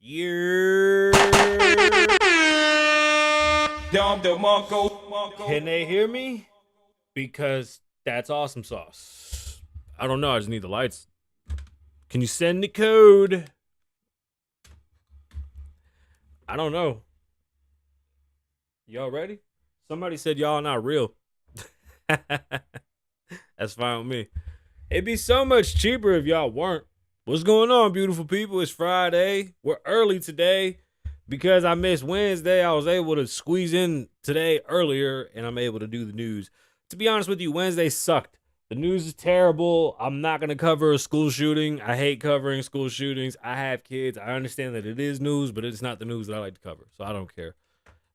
Yeah. Can they hear me? Because that's awesome sauce. I don't know. I just need the lights. Can you send the code? I don't know. Y'all ready? Somebody said y'all not real. That's fine with me. It'd be so much cheaper if y'all weren't. What's going on, beautiful people? It's Friday. We're early today because I missed Wednesday. I was able to squeeze in today earlier, and I'm able to do the news. To be honest with you, Wednesday sucked. The news is terrible. I'm not going to cover a school shooting. I hate covering school shootings. I have kids. I understand that it is news, but it's not the news that I like to cover, so I don't care.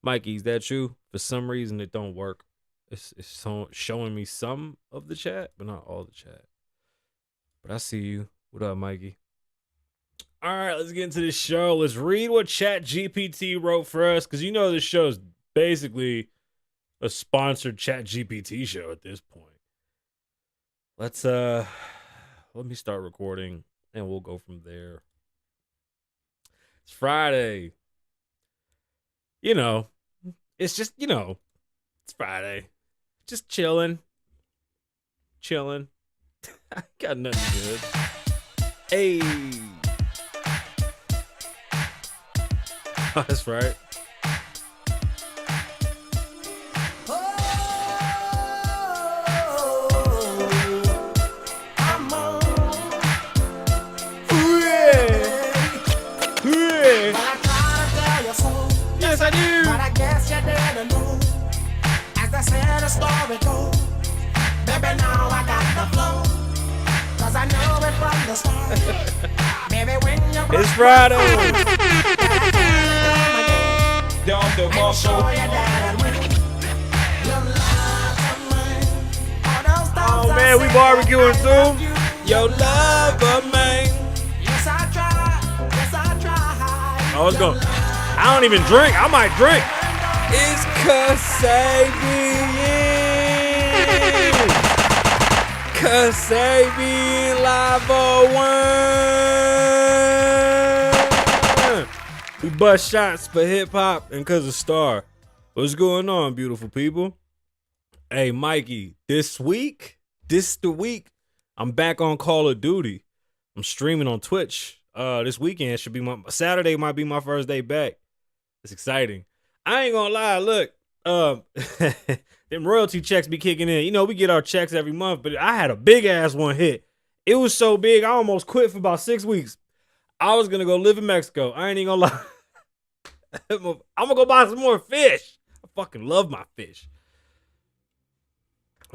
Mikey, is that you? For some reason, it don't work. It's showing me some of the chat, but not all the chat. But I see you. What up, Mikey? All right, let's get into this show. Let's read what ChatGPT wrote for us, because you know this show is basically a sponsored ChatGPT show at this point. Let me start recording, and we'll go from there. It's Friday. You know, it's just, it's Friday. Just chilling. I got nothing good. Hey. Oh, that's right. Yes, I do. But I guess you didn't know. As I said, the story goes. Baby, now I got the flow. Cause I know it from the start. Baby, when you it's Friday. Oh man, we barbecuing soon. Your love of me. Yes, I try. Oh, it's going. I don't even drink. I might drink. It's Kasabian Lavoe Show. We bust shots for hip hop and cause of Star. What's going on, beautiful people? Hey, Mikey, this the week, I'm back on Call of Duty. I'm streaming on Twitch. This weekend should be Saturday might be my first day back. It's exciting. I ain't gonna lie, look, them royalty checks be kicking in. You know, we get our checks every month, but I had a big ass one hit. It was so big, I almost quit for about 6 weeks. I was gonna go live in Mexico. I ain't even gonna lie. I'm gonna go buy some more fish. I fucking love my fish.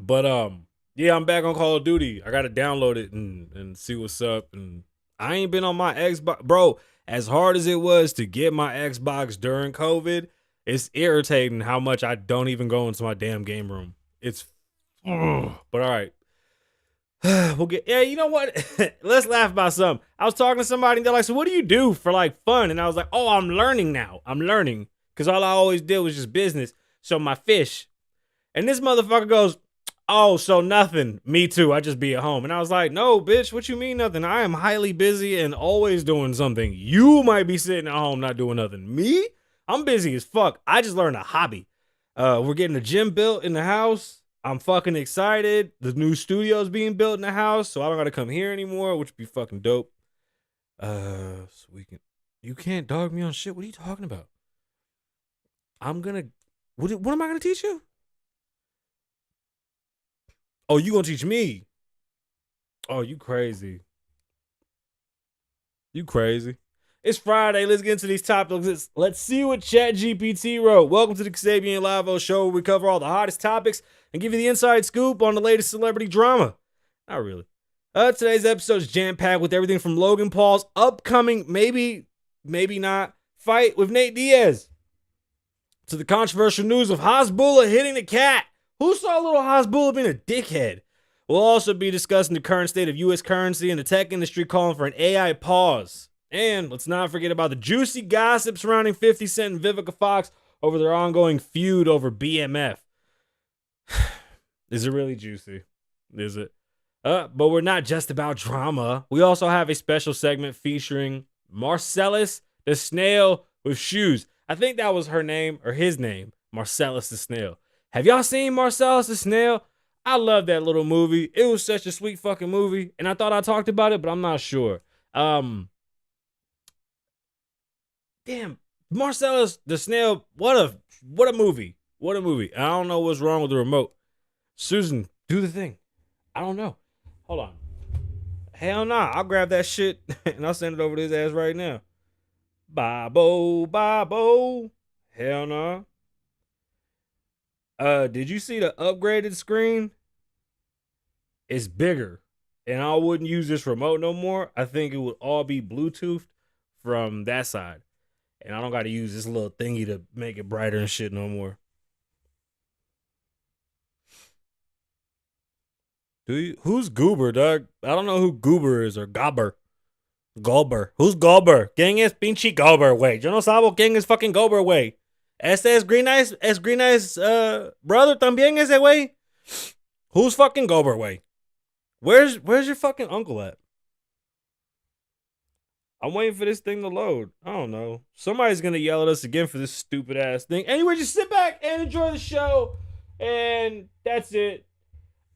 But yeah, I'm back on Call of Duty. I gotta download it and see what's up. And I ain't been on my Xbox, bro. As hard as it was to get my Xbox during COVID, it's irritating how much I don't even go into my damn game room. But all right. Yeah, you know what? Let's laugh about something. I was talking to somebody and they're like, so what do you do for like fun? And I was like, oh, I'm learning now. Because all I always did was just business. So my fish. And this motherfucker goes, oh, so nothing. Me too. I just be at home. And I was like, no, bitch, what you mean nothing? I am highly busy and always doing something. You might be sitting at home not doing nothing. Me? I'm busy as fuck. I just learned a hobby. We're getting a gym built in the house. I'm fucking excited. The new studio's being built in the house, so I don't gotta come here anymore, which would be fucking dope. So you can't dog me on shit. What are you talking about? What am I gonna teach you? Oh, you gonna teach me? Oh, you crazy. It's Friday. Let's get into these topics. Let's see what ChatGPT wrote. Welcome to the Kasabian Lavoe Show, where we cover all the hottest topics and give you the inside scoop on the latest celebrity drama. Not really. Today's episode is jam-packed with everything from Logan Paul's upcoming, maybe not, fight with Nate Diaz, to the controversial news of Hassbula hitting the cat. Who saw little Hassbula being a dickhead? We'll also be discussing the current state of U.S. currency and the tech industry calling for an AI pause. And let's not forget about the juicy gossip surrounding 50 Cent and Vivica Fox over their ongoing feud over BMF. Is it really juicy? Is it? But we're not just about drama. We also have a special segment featuring Marcellus The snail with shoes. I think that was her name or his name, Marcellus the snail. Have y'all seen Marcellus the snail? I love that little movie. It was such a sweet fucking movie, and I thought I talked about it, but I'm not sure. Damn, Marcellus the snail. What a movie. What a movie. I don't know what's wrong with the remote. Susan, do the thing. I don't know. Hold on. Hell nah. I'll grab that shit and I'll send it over to his ass right now. Bye-bo. Hell nah. Did you see the upgraded screen? It's bigger. And I wouldn't use this remote no more. I think it would all be Bluetooth from that side. And I don't got to use this little thingy to make it brighter and shit no more. Who's Goober, dog? I don't know who Goober is or Gobber. Gober. Who's Gober? ¿Quién es pinche Gober, güey? Yo no sabo quién es fucking Gober, güey. Este es Green Eyes brother también ese güey. Who's fucking Gober, güey? Where's your fucking uncle at? I'm waiting for this thing to load. I don't know. Somebody's gonna yell at us again for this stupid ass thing. Anyway, just sit back and enjoy the show. And that's it.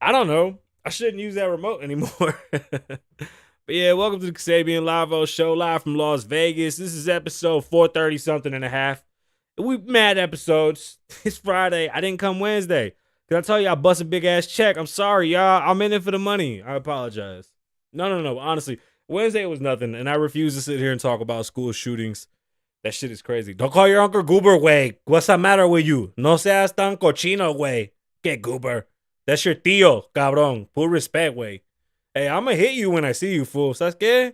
I don't know. I shouldn't use that remote anymore. But yeah, welcome to the Kasabian Lavoe Show, live from Las Vegas. This is episode 430 something and a half. We mad episodes. It's Friday. I didn't come Wednesday. Cause I tell you I bust a big ass check. I'm sorry, y'all. I'm in it for the money. I apologize. No. Honestly, Wednesday was nothing, and I refuse to sit here and talk about school shootings. That shit is crazy. Don't call your uncle Goober, way. What's the matter with you? No seas tan cochino, way. Get Goober. That's your tío, cabrón. Full respect, way. Hey, I'm gonna hit you when I see you, fool. ¿Sabes qué?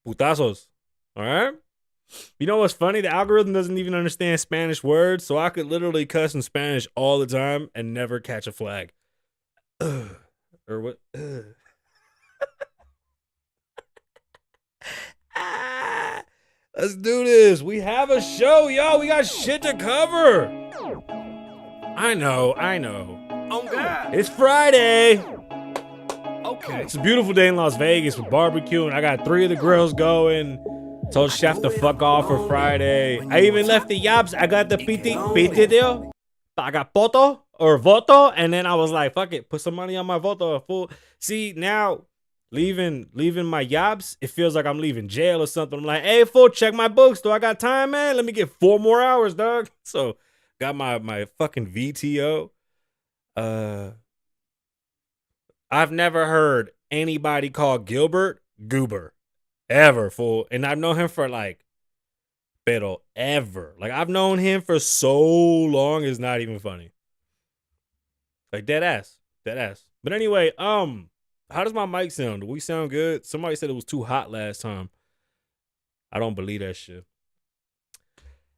Putazos. All right? You know what's funny? The algorithm doesn't even understand Spanish words, so I could literally cuss in Spanish all the time and never catch a flag. Or what? Let's do this. We have a show, y'all. We got shit to cover. I know. Oh, God. It's Friday. Okay. It's a beautiful day in Las Vegas with barbecue, and I got 3 of the girls going. Told Chef to fuck off for Friday. I even left the yaps. I got the pitideo. I got poto or voto, and then I was like, fuck it, put some money on my voto. Fool. See, now leaving my yaps, it feels like I'm leaving jail or something. I'm like, hey, fool, check my books. Do I got time, man? Let me get 4 more hours, dog. So got my fucking VTO. I've never heard anybody call Gilbert Goober. Ever, fool. And I've known him for pero ever. I've known him for so long, it's not even funny. Dead ass. But anyway, how does my mic sound? Do we sound good? Somebody said it was too hot last time. I don't believe that shit.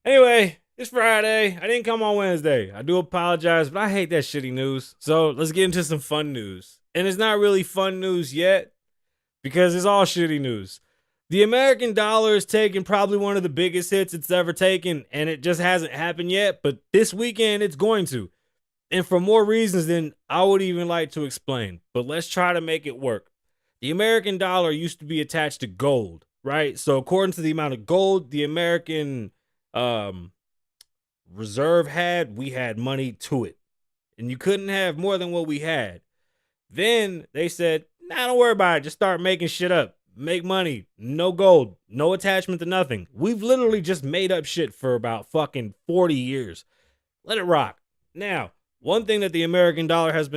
Anyway, it's Friday. I didn't come on Wednesday. I do apologize, but I hate that shitty news. So let's get into some fun news. And it's not really fun news yet because it's all shitty news. The American dollar is taking probably one of the biggest hits it's ever taken, and it just hasn't happened yet, but this weekend it's going to. And for more reasons than I would even like to explain, but let's try to make it work. The American dollar used to be attached to gold, right? So according to the amount of gold the American reserve had, we had money to it. And you couldn't have more than what we had. Then they said, nah, don't worry about it. Just start making shit up. Make money, no gold, no attachment to nothing. We've literally just made up shit for about fucking 40 years. Let it rock. Now, one thing that the American dollar has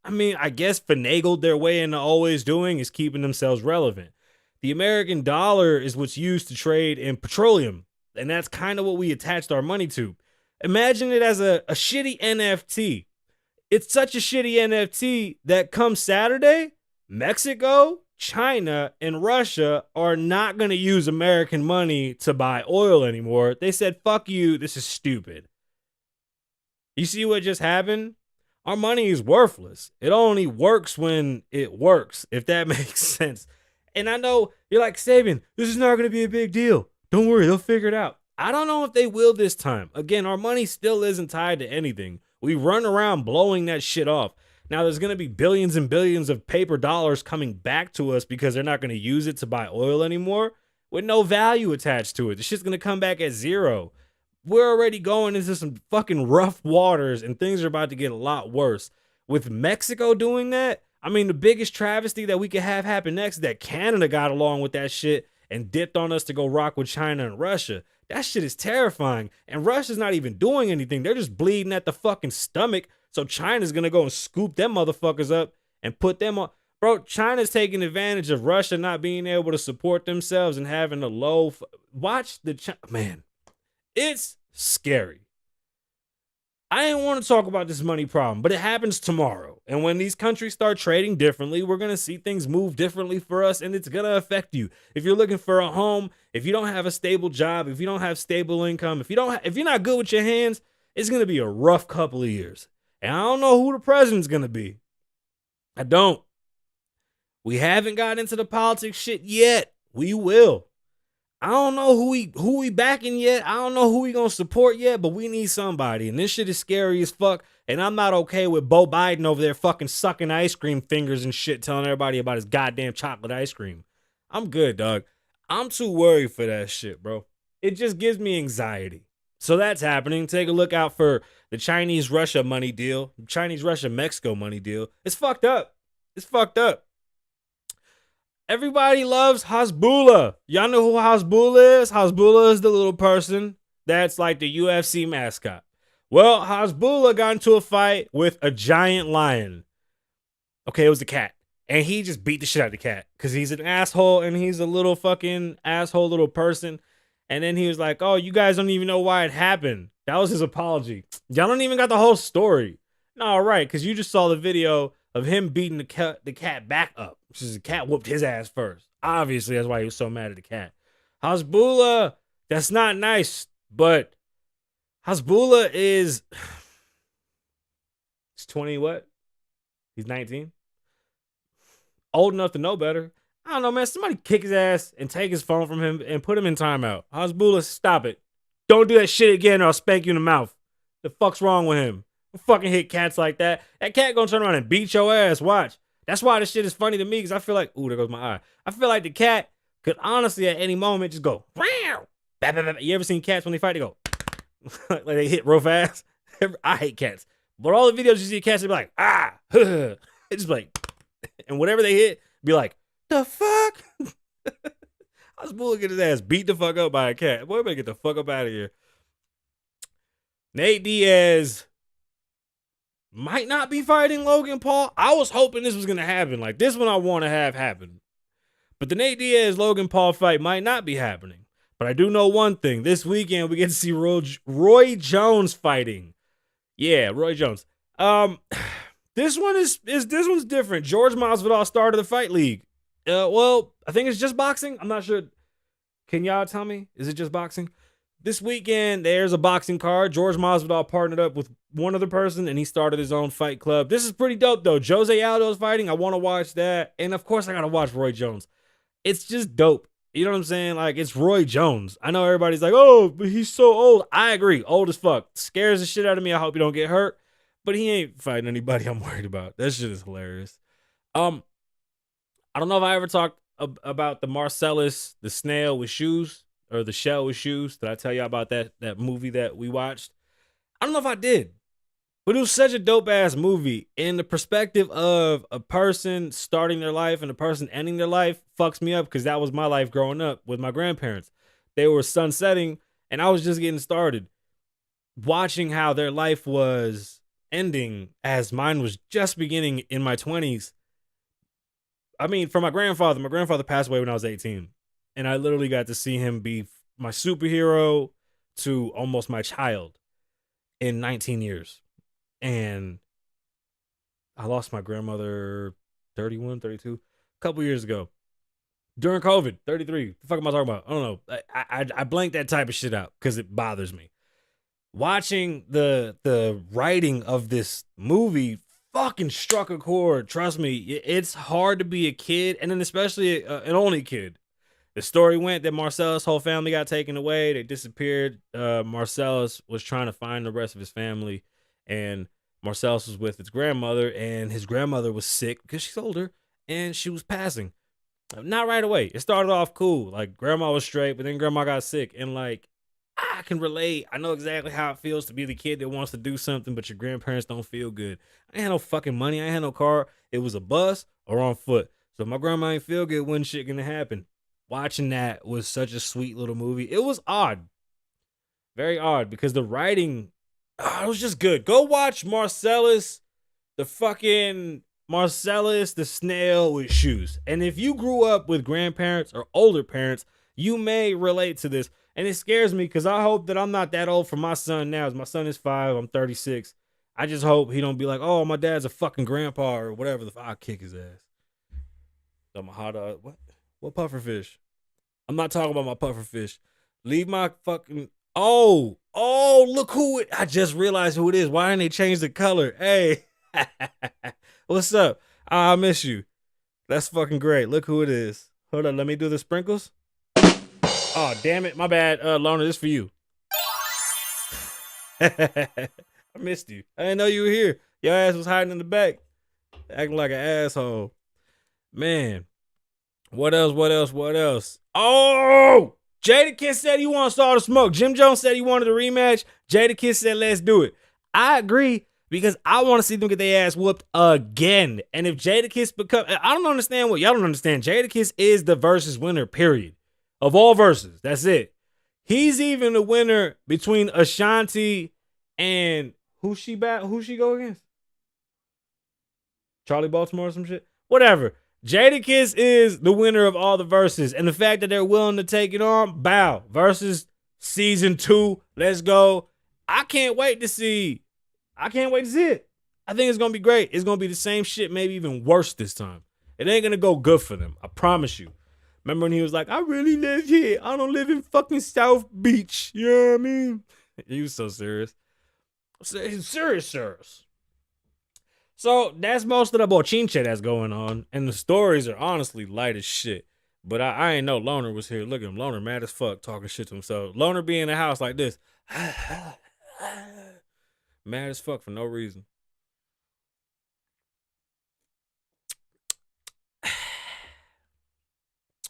I guess finagled their way into always doing is keeping themselves relevant. The American dollar is what's used to trade in petroleum, and that's kind of what we attached our money to. Imagine it as a shitty NFT. It's such a shitty NFT that come Saturday, Mexico, China, and Russia are not going to use American money to buy oil anymore. They said, fuck you, this is stupid. You see what just happened? Our money is worthless. It only works when it works, if that makes sense. And I know you're like, Sabian, this is not going to be a big deal. Don't worry, they'll figure it out. I don't know if they will this time. Again, our money still isn't tied to anything. We run around blowing that shit off. Now, there's going to be billions and billions of paper dollars coming back to us because they're not going to use it to buy oil anymore. with no value attached to it. The shit's gonna come back at zero. We're already going into some fucking rough waters, and things are about to get a lot worse. With Mexico doing that, I mean, the biggest travesty that we could have happen next is that Canada got along with that shit and dipped on us to go rock with China and Russia. That shit is terrifying. And Russia's not even doing anything. They're just bleeding at the fucking stomach. So China's gonna go and scoop them motherfuckers up and put them on. Bro, China's taking advantage of Russia not being able to support themselves and having a low. Watch the man. It's scary. I didn't want to talk about this money problem, but it happens tomorrow. And when these countries start trading differently, we're going to see things move differently for us, and it's going to affect you. If you're looking for a home, if you don't have a stable job, if you don't have stable income, if you're not good with your hands, it's going to be a rough couple of years. And I don't know who the president's going to be. I don't. We haven't got into the politics shit yet. We will. I don't know who we backing yet. I don't know who we gonna support yet, but we need somebody. And this shit is scary as fuck. And I'm not okay with Beau Biden over there fucking sucking ice cream fingers and shit, telling everybody about his goddamn chocolate ice cream. I'm good, dog. I'm too worried for that shit, bro. It just gives me anxiety. So that's happening. Take a look out for the Chinese-Russia money deal, Chinese-Russia-Mexico money deal. It's fucked up. It's fucked up. Everybody loves Hassbula. Y'all know who Hassbula is? Hassbula is the little person that's like the UFC mascot. Well, Hassbula got into a fight with a giant lion. Okay, it was the cat. And he just beat the shit out of the cat because he's an asshole and he's a little fucking asshole little person. And then he was like, oh, you guys don't even know why it happened. That was his apology. Y'all don't even got the whole story. No, right, because you just saw the video of him beating the cat back up. Which is the cat whooped his ass first. Obviously, that's why he was so mad at the cat. Hassbula, that's not nice, but Hassbula is... He's 20 what? He's 19? Old enough to know better. I don't know, man. Somebody kick his ass and take his phone from him and put him in timeout. Hassbula, stop it. Don't do that shit again or I'll spank you in the mouth. The fuck's wrong with him? Don't fucking hit cats like that. That cat gonna turn around and beat your ass. Watch. That's why this shit is funny to me because I feel like, ooh, there goes my eye. I feel like the cat could honestly at any moment just go, wow. You ever seen cats when they fight? They go, like they hit real fast. I hate cats. But all the videos you see cats, they be like, ah, it's just like, and whatever they hit, be like, the fuck? I was bullying his ass, beat the fuck up by a cat. Boy, better get the fuck up out of here. Nate Diaz might not be fighting Logan Paul. I was hoping this was going to happen. Like, this one I want to have happen. But the Nate Diaz-Logan Paul fight might not be happening. But I do know one thing. This weekend, we get to see Roy Jones fighting. Yeah, Roy Jones. This one's different. George Masvidal started the fight league. Well, I think it's just boxing. I'm not sure. Can y'all tell me? Is it just boxing? This weekend, there's a boxing card. George Masvidal partnered up with one other person, and he started his own fight club. This is pretty dope, though. Jose Aldo's fighting. I want to watch that. And, of course, I got to watch Roy Jones. It's just dope. You know what I'm saying? Like, it's Roy Jones. I know everybody's like, oh, but he's so old. I agree. Old as fuck. Scares the shit out of me. I hope you don't get hurt. But he ain't fighting anybody I'm worried about. That shit is hilarious. I don't know if I ever talked about the Marcellus, the snail with shoes, or the shell with shoes. Did I tell you about that movie that we watched? I don't know if I did. But it was such a dope-ass movie. And the perspective of a person starting their life and a person ending their life fucks me up because that was my life growing up with my grandparents. They were sunsetting, and I was just getting started. Watching how their life was ending as mine was just beginning in my 20s. I mean, for my grandfather passed away when I was 18. And I literally got to see him be my superhero to almost my child in 19 years. And I lost my grandmother 31, 32, a couple years ago. During COVID, 33. The fuck am I talking about? I don't know. I blank that type of shit out because it bothers me. Watching the writing of this movie fucking struck a chord. Trust me, it's hard to be a kid, and then especially an only kid. The story went that Marcellus' whole family got taken away. They disappeared. Marcellus was trying to find the rest of his family, and Marcellus was with his grandmother, and his grandmother was sick because she's older, and she was passing. Not right away. It started off cool. Like grandma was straight, but then grandma got sick. And like I can relate. I know exactly how it feels to be the kid that wants to do something, but your grandparents don't feel good. I ain't had no fucking money. I ain't had no car. It was a bus or on foot. So if my grandma ain't feel good, wasn't shit gonna happen. Watching that was such a sweet little movie. It was odd. Very odd because the writing, it was just good. Go watch Marcellus, the snail with shoes. And if you grew up with grandparents or older parents, you may relate to this. And it scares me because I hope that I'm not that old for my son now. As my son is 5, I'm 36. I just hope he don't be like, oh, my dad's a fucking grandpa or whatever. I'll kick his ass. I'm a hot dog. What pufferfish? I'm not talking about my pufferfish. Leave my fucking. Oh, look who it. I just realized who it is. Why didn't they change the color? Hey, what's up? I miss you. That's fucking great. Look who it is. Hold on, let me do the sprinkles. Oh, damn it. My bad. Loner, this for you. I missed you. I didn't know you were here. Your ass was hiding in the back, acting like an asshole. Man, what else? Oh, Jadakiss said he wants all the smoke. Jim Jones said he wanted a rematch. Jadakiss said, let's do it. I agree because I want to see them get their ass whooped again. And if Jadakiss I don't understand what y'all don't understand. Jadakiss is the versus winner, period. Of all verses. That's it. He's even the winner between Ashanti and who she go against? Charlie Baltimore or some shit? Whatever. Jadakiss is the winner of all the verses. And the fact that they're willing to take it on, bow. Versus season 2. Let's go. I can't wait to see it. I think it's going to be great. It's going to be the same shit, maybe even worse this time. It ain't going to go good for them. I promise you. Remember when he was like, I really live here. I don't live in fucking South Beach. You know what I mean? He was so serious. Serious. So that's most of the bochinche that's going on. And the stories are honestly light as shit. But I ain't know Loner was here. Look at him. Loner mad as fuck talking shit to himself. Loner be in the house like this. Mad as fuck for no reason.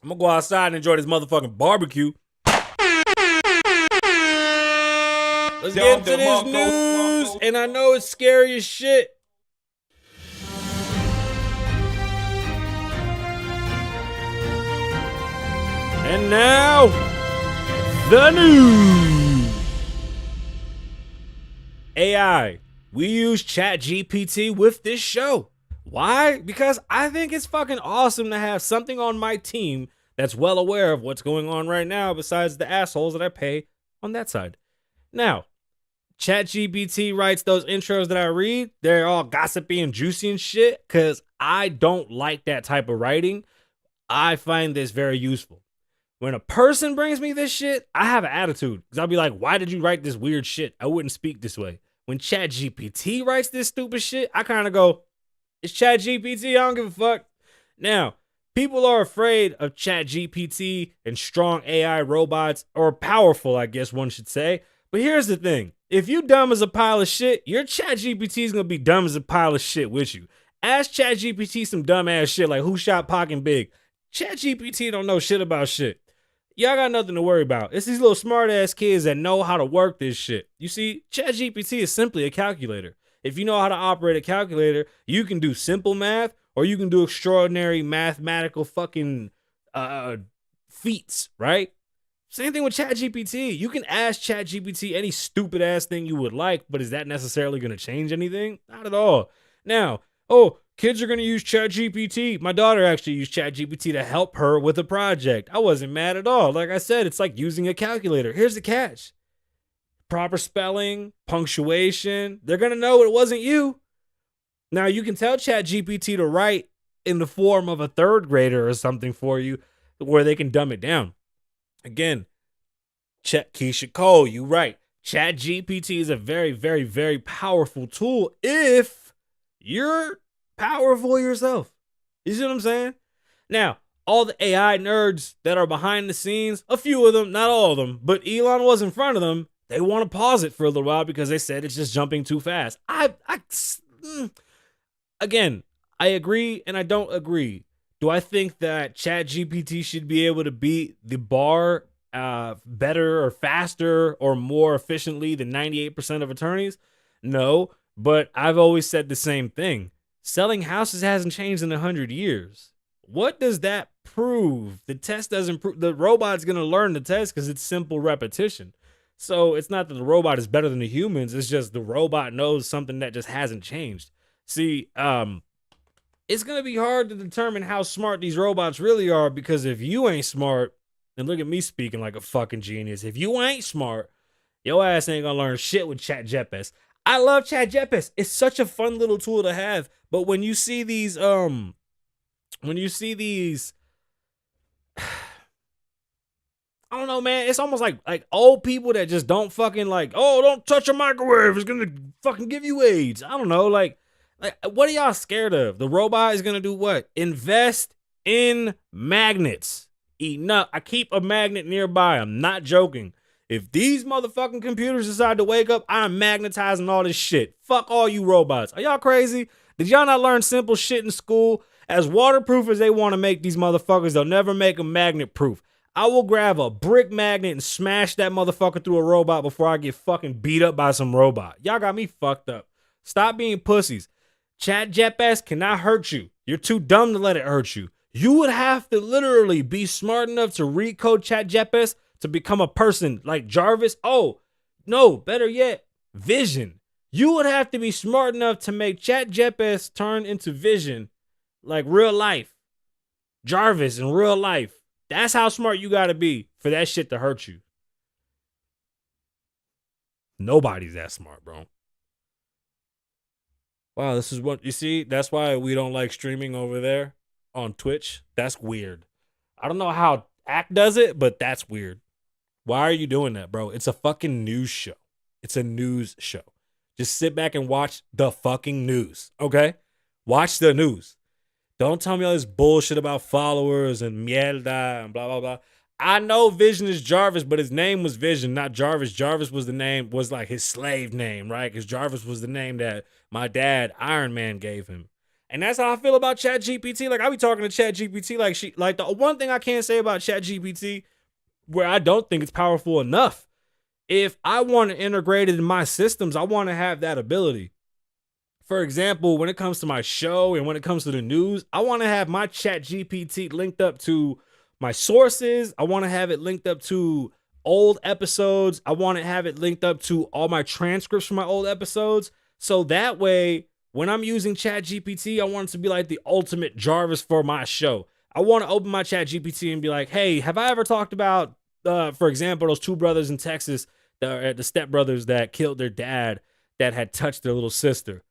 I'm gonna go outside and enjoy this motherfucking barbecue. Let's get into this news. And I know it's scary as shit. And now, the news. AI. We use ChatGPT with this show. Why? Because I think it's fucking awesome to have something on my team that's well aware of what's going on right now besides the assholes that I pay on that side. Now, ChatGPT writes those intros that I read. They're all gossipy and juicy and shit because I don't like that type of writing. I find this very useful. When a person brings me this shit, I have an attitude because I'll be like, why did you write this weird shit? I wouldn't speak this way. When ChatGPT writes this stupid shit, I kind of go, it's ChatGPT. I don't give a fuck. Now, people are afraid of ChatGPT and strong AI robots, or powerful, I guess one should say. But here's the thing. If you dumb as a pile of shit, your ChatGPT is going to be dumb as a pile of shit with you. Ask ChatGPT some dumb ass shit like who shot Pac and Big. ChatGPT don't know shit about shit. Y'all got nothing to worry about. It's these little smart ass kids that know how to work this shit. You see, ChatGPT is simply a calculator. If you know how to operate a calculator, you can do simple math or you can do extraordinary mathematical fucking feats, right? Same thing with ChatGPT. You can ask ChatGPT any stupid ass thing you would like, but is that necessarily going to change anything? Not at all. Now, kids are going to use ChatGPT. My daughter actually used ChatGPT to help her with a project. I wasn't mad at all. Like I said, it's like using a calculator. Here's the catch. Proper spelling, punctuation. They're going to know it wasn't you. Now, you can tell ChatGPT to write in the form of a third grader or something for you where they can dumb it down. Again, Keisha Cole, you right. ChatGPT is a very, very, very powerful tool if you're powerful yourself. You see what I'm saying? Now, all the AI nerds that are behind the scenes, a few of them, not all of them, but Elon was in front of them. They want to pause it for a little while because they said it's just jumping too fast. Again, I agree and I don't agree. Do I think that ChatGPT should be able to beat the bar better or faster or more efficiently than 98% of attorneys? No, but I've always said the same thing. Selling houses hasn't changed in 100 years. What does that prove? The test doesn't prove. The robot's going to learn the test because it's simple repetition. So it's not that the robot is better than the humans. It's just the robot knows something that just hasn't changed. See, it's going to be hard to determine how smart these robots really are, because if you ain't smart, and look at me speaking like a fucking genius, if you ain't smart, your ass ain't going to learn shit with ChatGPT. I love ChatGPT. It's such a fun little tool to have. But when you see these, I don't know, man. It's almost like old people that just don't fucking like, oh, don't touch a microwave. It's going to fucking give you AIDS. I don't know. Like, what are y'all scared of? The robot is going to do what? Invest in magnets. Enough. I keep a magnet nearby. I'm not joking. If these motherfucking computers decide to wake up, I'm magnetizing all this shit. Fuck all you robots. Are y'all crazy? Did y'all not learn simple shit in school? As waterproof as they want to make these motherfuckers, they'll never make them magnet proof. I will grab a brick magnet and smash that motherfucker through a robot before I get fucking beat up by some robot. Y'all got me fucked up. Stop being pussies. ChatGPT cannot hurt you. You're too dumb to let it hurt you. You would have to literally be smart enough to recode ChatGPT to become a person like Jarvis. Oh, no, better yet, Vision. You would have to be smart enough to make ChatGPT turn into Vision, like real life. Jarvis in real life. That's how smart you gotta be for that shit to hurt you. Nobody's that smart, bro. Wow, this is what you see. That's why we don't like streaming over there on Twitch. That's weird. I don't know how Act does it, but that's weird. Why are you doing that, bro? It's a fucking news show. It's a news show. Just sit back and watch the fucking news, okay? Watch the news. Don't tell me all this bullshit about followers and mierda and blah, blah, blah. I know Vision is Jarvis, but his name was Vision, not Jarvis. Jarvis was the name, was like his slave name, right? Because Jarvis was the name that my dad, Iron Man, gave him. And that's how I feel about ChatGPT. Like, I be talking to ChatGPT like the one thing I can't say about ChatGPT where I don't think it's powerful enough. If I want to integrate it in my systems, I want to have that ability. For example, when it comes to my show and when it comes to the news, I want to have my ChatGPT linked up to my sources. I want to have it linked up to old episodes. I want to have it linked up to all my transcripts from my old episodes. So that way, when I'm using ChatGPT, I want it to be like the ultimate Jarvis for my show. I want to open my ChatGPT and be like, hey, have I ever talked about, for example, those two brothers in Texas, the stepbrothers that killed their dad that had touched their little sister?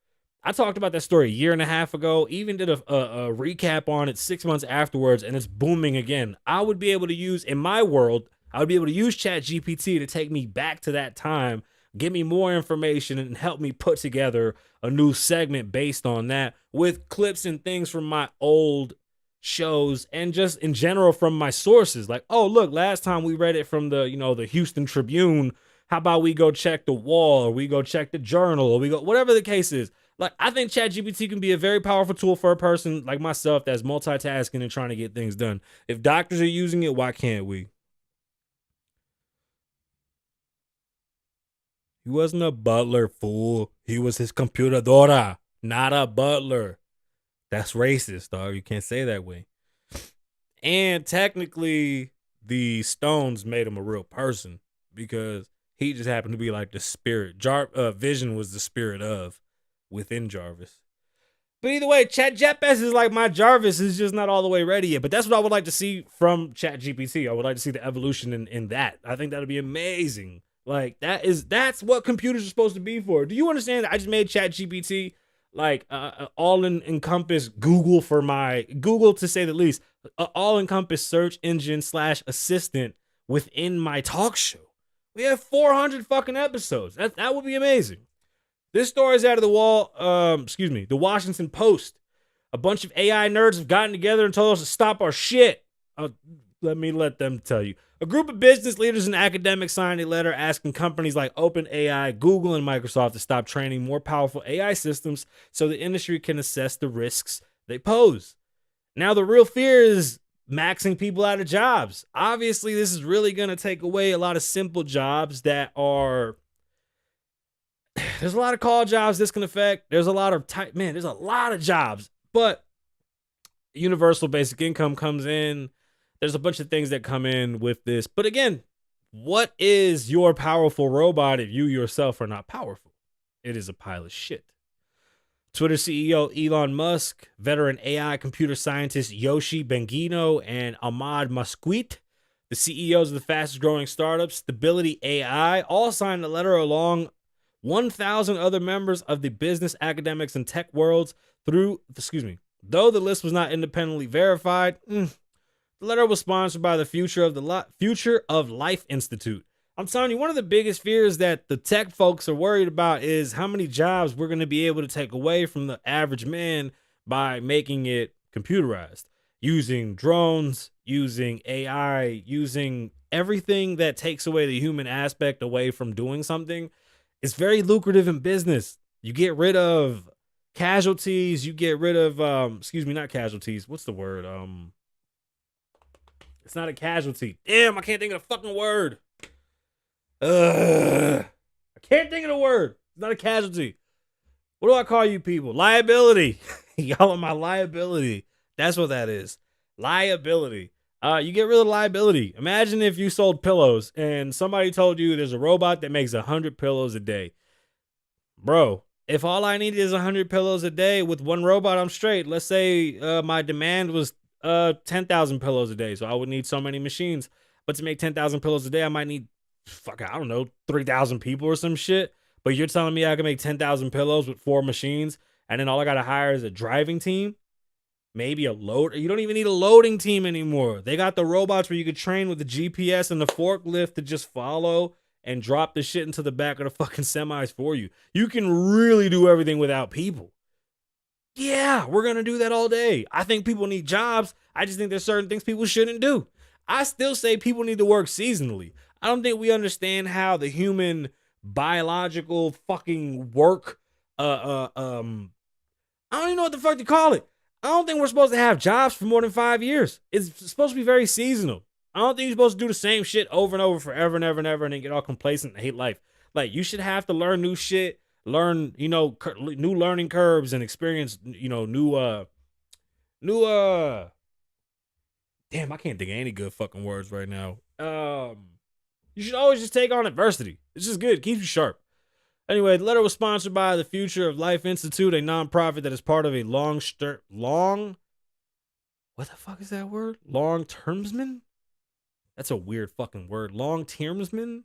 I talked about that story a year and a half ago, even did a recap on it 6 months afterwards, and it's booming again. I would be able to use, in my world, I would be able to use ChatGPT to take me back to that time, give me more information, and help me put together a new segment based on that with clips and things from my old shows and just in general from my sources. Like, oh, look, last time we read it from the Houston Tribune. How about we go check the Wall, or we go check the Journal, or we go, whatever the case is. Like, I think ChatGPT can be a very powerful tool for a person like myself that's multitasking and trying to get things done. If doctors are using it, why can't we? He wasn't a butler, fool. He was his computadora, not a butler. That's racist, dog. You can't say that way. And technically, the Stones made him a real person because he just happened to be like the spirit. Vision was the spirit of within Jarvis. But either way, ChatGPT is like my Jarvis, is just not all the way ready yet. But that's what I would like to see from ChatGPT. I would like to see the evolution in that. I think that'd be amazing. Like, that's what computers are supposed to be for. Do you understand that I just made ChatGPT like all-encompass Google for my Google, to say the least, all-encompass search engine / assistant within my talk show? We have 400 fucking episodes. That would be amazing. This story is out of the Washington Post. A bunch of AI nerds have gotten together and told us to stop our shit. Let them tell you. A group of business leaders and academics signed a letter asking companies like OpenAI, Google, and Microsoft to stop training more powerful AI systems so the industry can assess the risks they pose. Now, the real fear is maxing people out of jobs. Obviously, this is really going to take away a lot of simple jobs that are. There's a lot of call jobs this can affect. There's a lot of there's a lot of jobs, but universal basic income comes in. There's a bunch of things that come in with this. But again, what is your powerful robot if you yourself are not powerful? It is a pile of shit. Twitter CEO Elon Musk, veteran AI computer scientist Yoshi Bengino, and Ahmad Masquit, the CEOs of the fastest growing startup, Stability AI, all signed a letter along 1,000 other members of the business, academics, and tech worlds though the list was not independently verified. The letter was sponsored by the Future of Life Institute. I'm telling you, one of the biggest fears that the tech folks are worried about is how many jobs we're going to be able to take away from the average man by making it computerized, using drones, using AI, using everything that takes away the human aspect away from doing something. It's very lucrative in business. You get rid of casualties. You get rid of, not casualties. What's the word? It's not a casualty. Damn, I can't think of the fucking word. I can't think of the word. It's not a casualty. What do I call you people? Liability. Y'all are my liability. That's what that is. Liability. You get rid of liability. Imagine if you sold pillows and somebody told you there's a robot that makes 100 pillows a day. Bro, if all I need is 100 pillows a day with one robot, I'm straight. Let's say my demand was 10,000 pillows a day, so I would need so many machines. But to make 10,000 pillows a day, I might need, 3,000 people or some shit. But you're telling me I can make 10,000 pillows with 4 machines, and then all I got to hire is a driving team? Maybe a load. You don't even need a loading team anymore. They got the robots where you could train with the GPS and the forklift to just follow and drop the shit into the back of the fucking semis for you. You can really do everything without people. Yeah, we're going to do that all day. I think people need jobs. I just think there's certain things people shouldn't do. I still say people need to work seasonally. I don't think we understand how the human biological fucking work, I don't even know what the fuck to call it. I don't think we're supposed to have jobs for more than 5 years. It's supposed to be very seasonal. I don't think you're supposed to do the same shit over and over forever and ever and ever and then get all complacent and hate life. Like, you should have to learn new shit, learn, new learning curves and experience, new damn, I can't think of any good fucking words right now. You should always just take on adversity. It's just good. It keeps you sharp. Anyway, the letter was sponsored by the Future of Life Institute, a nonprofit that is part of a what the fuck is that word? Long-termsman? That's a weird fucking word. Long-termsman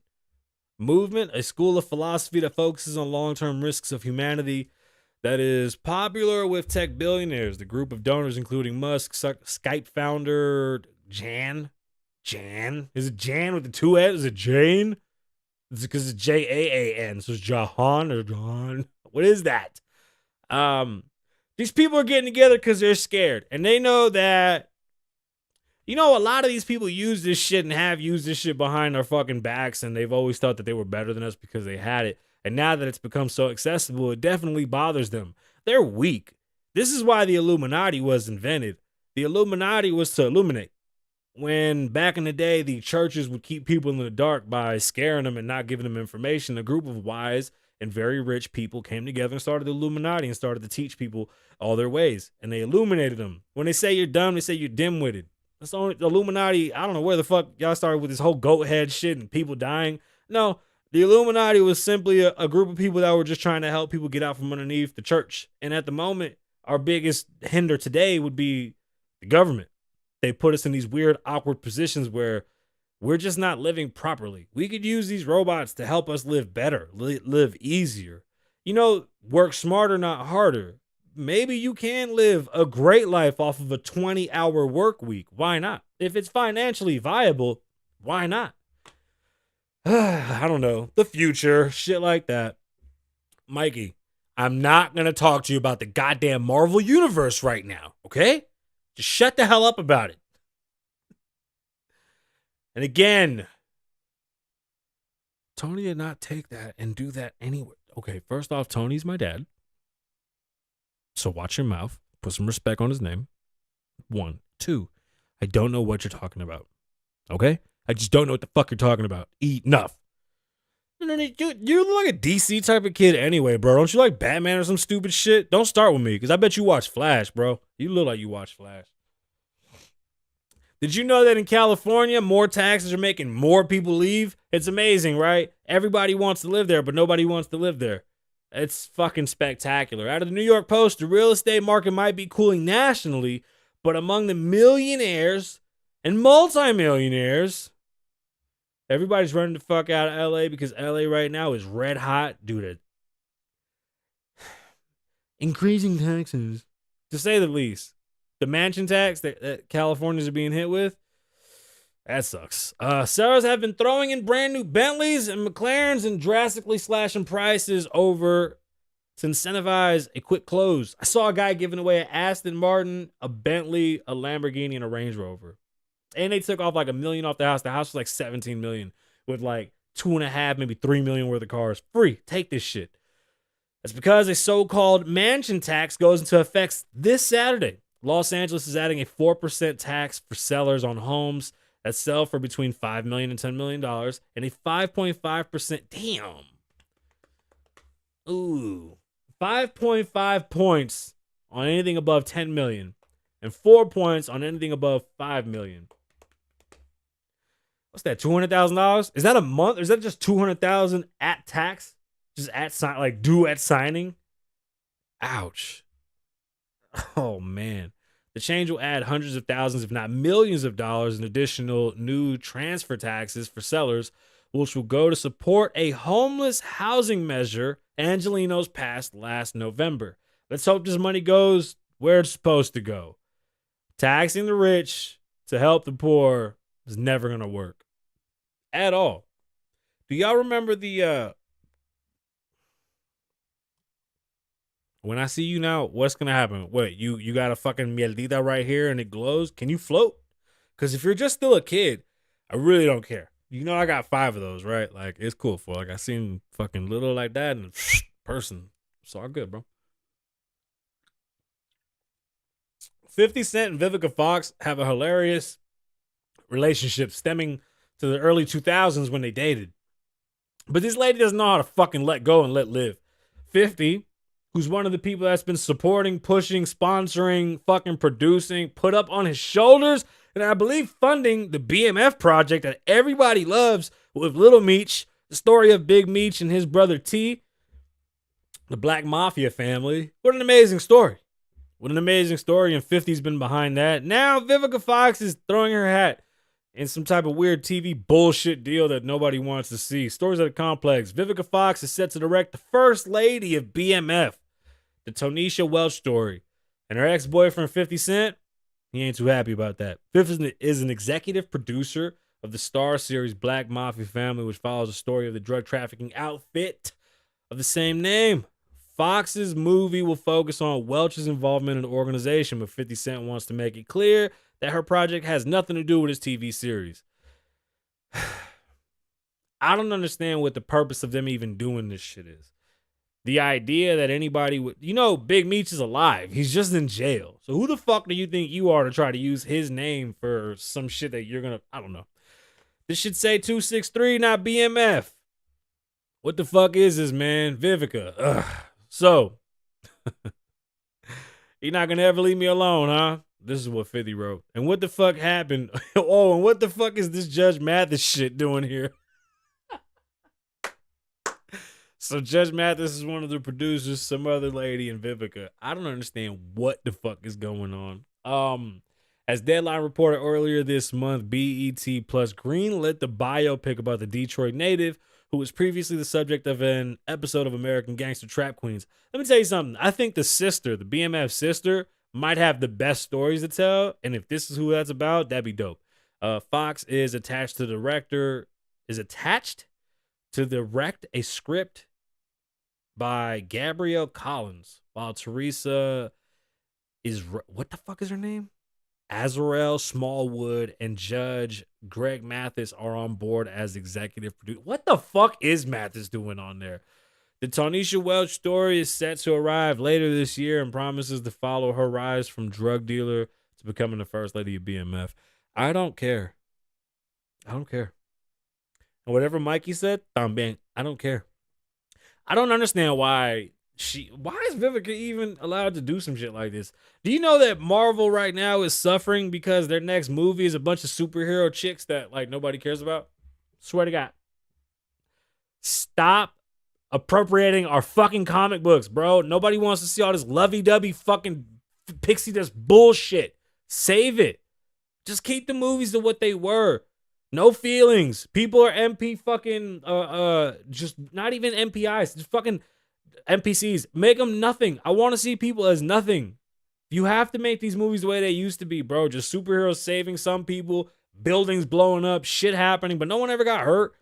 movement, a school of philosophy that focuses on long-term risks of humanity that is popular with tech billionaires. The group of donors, including Musk, Skype founder Jan? Is it Jan with the 2 N's? Is it Jane? It's because it's Jaan, so it's Jahan or John. What is that? These people are getting together because they're scared. And they know that, a lot of these people use this shit and have used this shit behind their fucking backs, and they've always thought that they were better than us because they had it. And now that it's become so accessible, it definitely bothers them. They're weak. This is why the Illuminati was invented. The Illuminati was to illuminate. When back in the day, the churches would keep people in the dark by scaring them and not giving them information, a group of wise and very rich people came together and started the Illuminati and started to teach people all their ways. And they illuminated them. When they say you're dumb, they say you're dim-witted. That's the only Illuminati. I don't know where the fuck y'all started with this whole goat head shit and people dying. No, the Illuminati was simply a group of people that were just trying to help people get out from underneath the church. And at the moment, our biggest hinder today would be the government. They put us in these weird, awkward positions where we're just not living properly. We could use these robots to help us live better, live easier. Work smarter, not harder. Maybe you can live a great life off of a 20-hour work week. Why not? If it's financially viable, why not? I don't know. The future, shit like that. Mikey, I'm not going to talk to you about the goddamn Marvel Universe right now, okay? Just shut the hell up about it. And again, Tony did not take that and do that anyway. Okay, first off, Tony's my dad. So watch your mouth. Put some respect on his name. One. Two, I don't know what you're talking about. Okay? I just don't know what the fuck you're talking about. Enough. You look like a DC type of kid anyway, bro. Don't you like Batman or some stupid shit? Don't start with me, because I bet you watch Flash, bro. You look like you watch Flash. Did you know that in California, more taxes are making more people leave? It's amazing, right? Everybody wants to live there, but nobody wants to live there. It's fucking spectacular. Out of the New York Post, the real estate market might be cooling nationally, but among the millionaires and multimillionaires, everybody's running the fuck out of LA because LA right now is red hot due to increasing taxes, to say the least. The mansion tax that Californians are being hit with, that sucks. Sellers have been throwing in brand new Bentleys and McLarens and drastically slashing prices over to incentivize a quick close. I saw a guy giving away an Aston Martin, a Bentley, a Lamborghini, and a Range Rover. And they took off like $1 million off the house. The house was like $17 million with like 2.5, maybe $3 million worth of cars. Free. Take this shit. That's because a so-called mansion tax goes into effect this Saturday. Los Angeles is adding a 4% tax for sellers on homes that sell for between $5 million and $10 million and a 5.5%. Damn. Ooh. 5.5 points on anything above 10 million and 4 points on anything above 5 million. What's that? $200,000? Is that a month? Or is that just 200,000 at tax? Just at sign, like due at signing? Ouch. Oh man. The change will add hundreds of thousands, if not millions of dollars in additional new transfer taxes for sellers, which will go to support a homeless housing measure Angelenos passed last November. Let's hope this money goes where it's supposed to go. Taxing the rich to help the poor is never going to work. At all. Do y'all remember the when I see you now, what's going to happen? Wait, you got a fucking mierdita right here and it glows? Can you float? Because if you're just still a kid, I really don't care. You know I got 5 of those, right? Like, it's cool for like I seen fucking little like that and person. It's all good, bro. 50 Cent and Vivica Fox have a hilarious relationship stemming to the early 2000s when they dated. But this lady doesn't know how to fucking let go and let live. 50, who's one of the people that's been supporting, pushing, sponsoring, fucking producing, put up on his shoulders, and I believe funding the BMF project that everybody loves with Little Meech, the story of Big Meech and his brother T, the Black Mafia family. What an amazing story. What an amazing story, and 50's been behind that. Now Vivica Fox is throwing her hat in some type of weird TV bullshit deal that nobody wants to see. Stories at a complex. Vivica Fox is set to direct the first lady of BMF, the Tonisha Welch story. And her ex-boyfriend 50 Cent, he ain't too happy about that. 50 is an executive producer of the Star series Black Mafia Family, which follows the story of the drug trafficking outfit of the same name. Fox's movie will focus on Welch's involvement in the organization, but 50 Cent wants to make it clear that her project has nothing to do with his TV series. I don't understand what the purpose of them even doing this shit is. The idea that anybody would, Big Meech is alive. He's just in jail. So who the fuck do you think you are to try to use his name for some shit that you're gonna, I don't know. This should say 263, not BMF. What the fuck is this, man? Vivica. Ugh. So, you're not gonna ever leave me alone, huh? This is what 50 wrote. And what the fuck happened? Oh, and what the fuck is this Judge Mathis shit doing here? So Judge Mathis is one of the producers, some other lady, and Vivica. I don't understand what the fuck is going on. As Deadline reported earlier this month, BET Plus greenlit the biopic about the Detroit native who was previously the subject of an episode of American Gangster Trap Queens. Let me tell you something. I think the BMF sister, might have the best stories to tell, and if this is who that's about, that'd be dope. Fox is attached to direct a script by Gabrielle Collins, while Teresa is, what the fuck is her name? Azarel Smallwood and Judge Greg Mathis are on board as executive producer. What the fuck is Mathis doing on there? The Tonisha Welch story is set to arrive later this year and promises to follow her rise from drug dealer to becoming the first lady of BMF. I don't care. I don't care. And whatever Mikey said, también, I don't care. I don't understand why is Vivica even allowed to do some shit like this? Do you know that Marvel right now is suffering because their next movie is a bunch of superhero chicks that like nobody cares about? Swear to God. Stop appropriating our fucking comic books, bro. Nobody wants to see all this lovey-dovey fucking pixie dust bullshit. Save it. Just keep the movies to what they were. No feelings. People are MP fucking just not even MPIs, just fucking NPCs. Make them nothing. I want to see people as nothing. You have to make these movies the way they used to be, bro. Just superheroes saving some people, buildings blowing up, shit happening, but no one ever got hurt.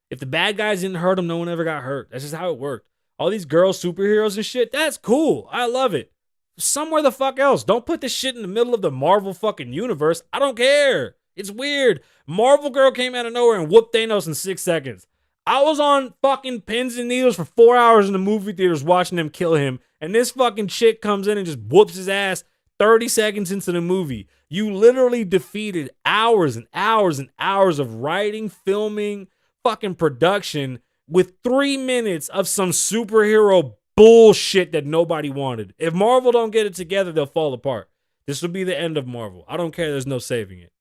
If the bad guys didn't hurt them, no one ever got hurt. That's just how it worked. All these girls, superheroes and shit, that's cool. I love it. Somewhere the fuck else. Don't put this shit in the middle of the Marvel fucking universe. I don't care. It's weird. Marvel girl came out of nowhere and whooped Thanos in 6 seconds. I was on fucking pins and needles for 4 hours in the movie theaters watching them kill him. And this fucking chick comes in and just whoops his ass 30 seconds into the movie. You literally defeated hours and hours and hours of writing, filming, fucking production with 3 minutes of some superhero bullshit that nobody wanted. If Marvel don't get it together, they'll fall apart. This will be the end of Marvel. I don't care. There's no saving it.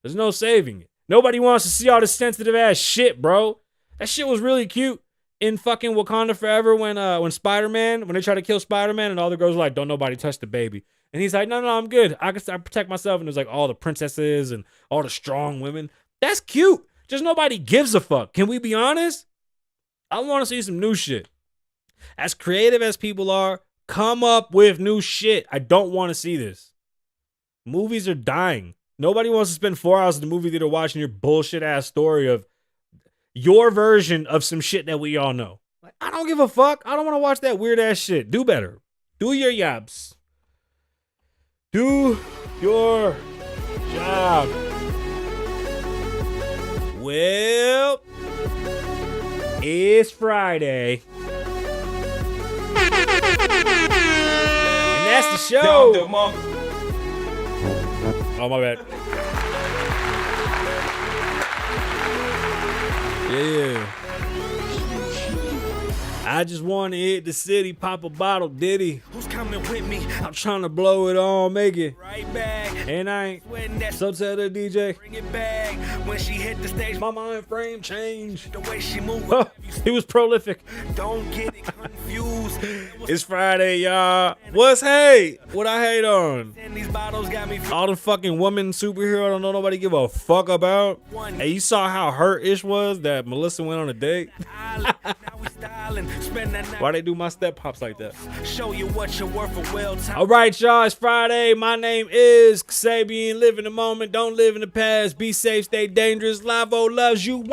There's no saving it. Nobody wants to see all this sensitive ass shit, bro. That shit was really cute in fucking Wakanda Forever when Spider-Man, when they try to kill Spider-Man and all the girls were like, don't nobody touch the baby. And he's like, no, I'm good. I protect myself. And there's like all the princesses and all the strong women. That's cute. Just nobody gives a fuck. Can we be honest? I want to see some new shit. As creative as people are, come up with new shit. I don't want to see this. Movies are dying. Nobody wants to spend 4 hours in the movie theater watching your bullshit ass story of your version of some shit that we all know. Like, I don't give a fuck. I don't want to watch that weird ass shit. Do better. Do your jobs. Do your job. Well, it's Friday. And that's the show. Oh, my bad. Yeah. I just want to hit the city, pop a bottle, Diddy. Who's coming with me? I'm trying to blow it all, make it. Right back. And I ain't. So tell the DJ. Bring it back. When she hit the stage, My mind frame changed. the way she move. Oh, he was prolific. Don't get it confused. It's Friday, y'all. What's hate? What I hate on? And these bottles got me All the fucking woman superhero I don't know nobody give a fuck about. One. Hey, you saw how hurt Ish was that Melissa went on a date? island. Now we styling. Spend that night. Why they do my step pops like that? Show you what you're worth for well time. All right, y'all, it's Friday. My name is Kasabian. Live in the moment, don't live in the past. Be safe, stay dangerous. Lavoe loves you.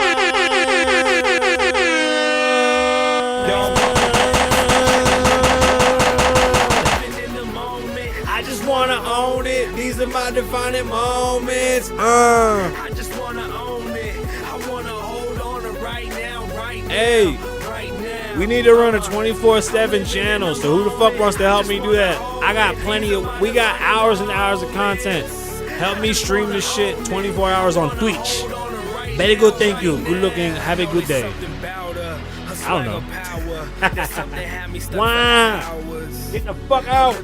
I just wanna own it. These are my defining moments. I just wanna own it. I wanna hold on to right now, right now. Hey. Right now. We need to run a 24/7 channel, so who the fuck wants to help me do that? I got we got hours and hours of content. Help me stream this shit 24 hours on Twitch. Very good, thank you. Good looking, have a good day. I don't know. Wow. Get the fuck out.